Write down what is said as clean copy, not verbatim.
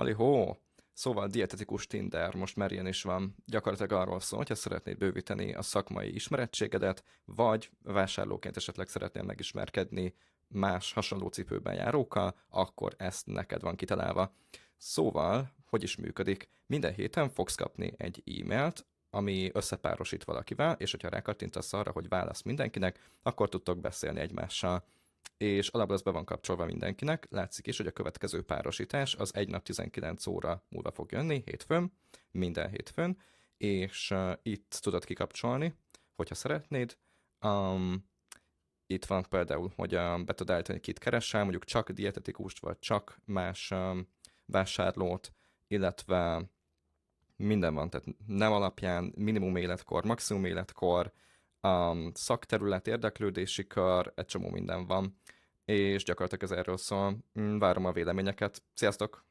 Halihó! Szóval dietetikus Tinder, most már ilyen is van. Gyakorlatilag arról szól, hogyha szeretnéd bővíteni a szakmai ismerettségedet, vagy vásárlóként esetleg szeretnél megismerkedni más hasonló cipőben járókkal, akkor ezt neked van kitalálva. Szóval, hogy is működik? Minden héten fogsz kapni egy e-mailt, ami összepárosít valakivel, és hogyha rákattintasz arra, hogy válasz mindenkinek, akkor tudtok beszélni egymással, és alapból ez be van kapcsolva mindenkinek. Látszik is, hogy a következő párosítás az egy nap 19 óra múlva fog jönni, hétfőn, minden hétfőn, és itt tudod kikapcsolni, hogyha szeretnéd. Um, Itt van például, hogy be tudod állítani, kit keresel, mondjuk csak dietetikust, vagy csak más vásárlót, illetve minden van, tehát nem alapján, minimum életkor, maximum életkor, szakterület, érdeklődési kör, egy csomó minden van, és gyakorlatilag ez erről szól. Várom a véleményeket. Sziasztok!